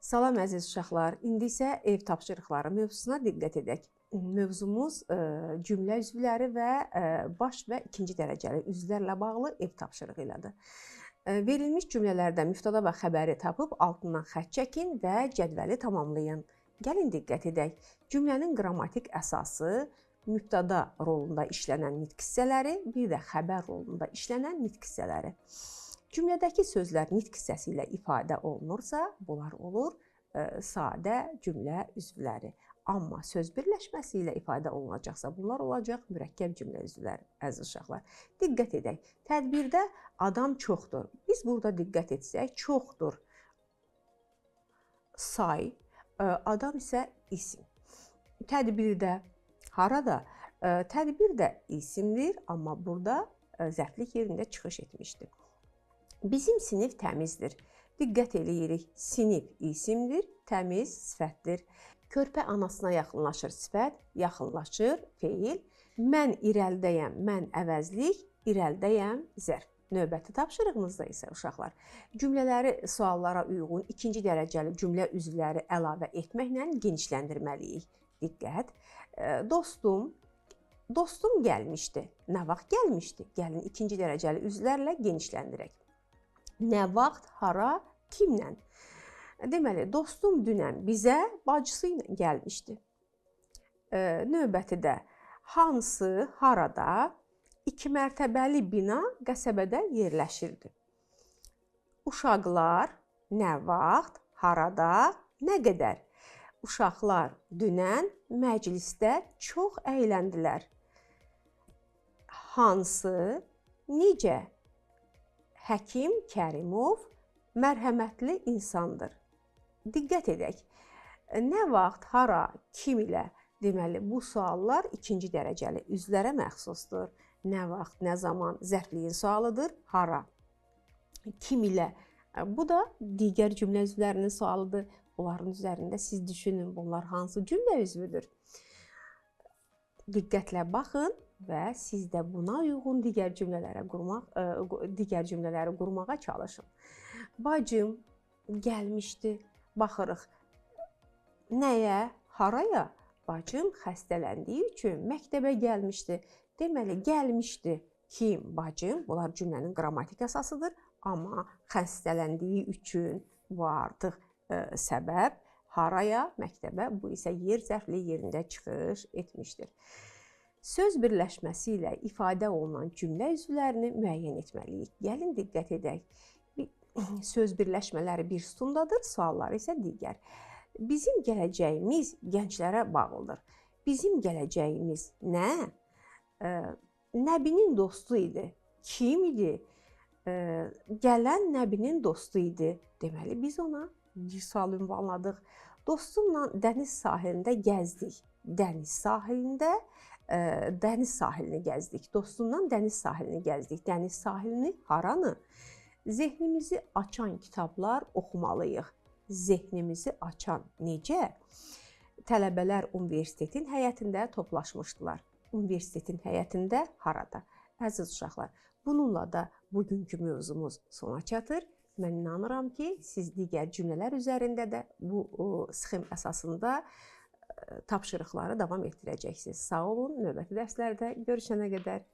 Salam əziz uşaqlar, indi isə ev tapşırıqları mövzusuna diqqət edək. Mövzumuz cümlə üzvləri və baş və ikinci dərəcəli üzvlərlə bağlı ev tapşırığı ilədir. Verilmiş cümlələrdə mübtəda və xəbəri tapıb altından xətt çəkin və cədvəli tamamlayın. Gəlin diqqət edək. Cümlənin qrammatik əsası mübtəda rolunda işlənən nitq hissələri, bir də xəbər rolunda işlənən nitq hissələri. Cümlədəki sözlər nitq hissəsi ilə ifadə olunursa, bunlar olur sadə cümlə üzvləri. Amma söz birləşməsi ilə ifadə olunacaqsa, bunlar olacaq mürəkkəb cümlə üzvləri, əziz uşaqlar. Diqqət edək. Tədbirdə adam çoxdur. Biz burada diqqət etsək, çoxdur say, adam isə isim. Tədbirdə, harada? Tədbir də isimdir, amma burada zərflik yerində çıxış etmişdir. Bizim sinif təmizdir. Diqqət eləyirik. Sinif isimdir, təmiz sifətdir. Körpə anasına yaxınlaşır sifət, yaxınlaşır feil. Mən irəlidəyəm, mən əvəzlik, irəlidəyəm zərf. Növbəti tapşırığımızda isə uşaqlar cümlələri suallara uyğun ikinci dərəcəli cümlə üzvləri əlavə etməklə genişləndirməliyik. Diqqət. Dostum gəlmişdi. Nə vaxt gəlmişdi? Gəlin ikinci dərəcəli üzvlərlə genişləndirək. Nə vaxt, hara, kimlə? Deməli, dostum dünən bizə bacısı ilə gəlmişdi. Növbəti də hansı, harada 2 mərtəbəli bina qəsəbədə yerləşirdi. Uşaqlar nə vaxt, harada, nə qədər? Uşaqlar dünən məclisdə çox əyləndilər. Hansı, necə? Həkim Kərimov mərhəmətli insandır. Diqqət edək. Nə vaxt, hara, kim ilə? Deməli, bu suallar ikinci dərəcəli üzvlərə məxsusdur. Nə vaxt, nə zaman zərfliyin sualıdır, hara. Kim ilə? Bu da digər cümlə üzvlərinin sualıdır. Bunların üzərində siz düşünün, bunlar hansı cümlə üzvüdür? Diqqətlə baxın və siz də buna uyğun digər cümlələri qurmağa çalışın. Bacım gəlmişdi, baxırıq. Nəyə, haraya? Bacım xəstələndiyi üçün məktəbə gəlmişdi. Deməli, gəlmişdi kim? Bacım, bunlar cümlənin qrammatik əsasıdır. Amma xəstələndiyi üçün bu artıq səbəb. Haraya, məktəbə, bu isə yer zərfli yerində çıxış etmişdir. Söz birləşməsi ilə ifadə olunan cümlə üzvlərini müəyyən etməliyik. Gəlin diqqət edək. Söz birləşmələri bir sütundadır, sualları isə digər. Bizim gələcəyimiz gənclərə bağlıdır. Bizim gələcəyimiz nə? Nəbinin dostu idi. Kim idi? Gələn Nəbinin dostu idi. Deməli, biz ona bir sual ünvanladıq. Dostumla dəniz sahilində gəzdik. Dəniz sahilini gəzdik. Dostumla dəniz sahilini gəzdik. Dəniz sahilini haranı? Zehnimizi açan kitablar oxumalıyıq. Zehnimizi açan necə? Tələbələr universitetin həyətində toplaşmışdılar. Universitetin həyətində harada? Əziz uşaqlar, bununla da bugünkü mövzumuz sona çatır. Mən inanıram ki, siz digər cümlələr üzərində də bu sxem əsasında tapşırıqları davam etdirəcəksiniz. Sağ olun, növbəti dərslərdə görüşənə qədər.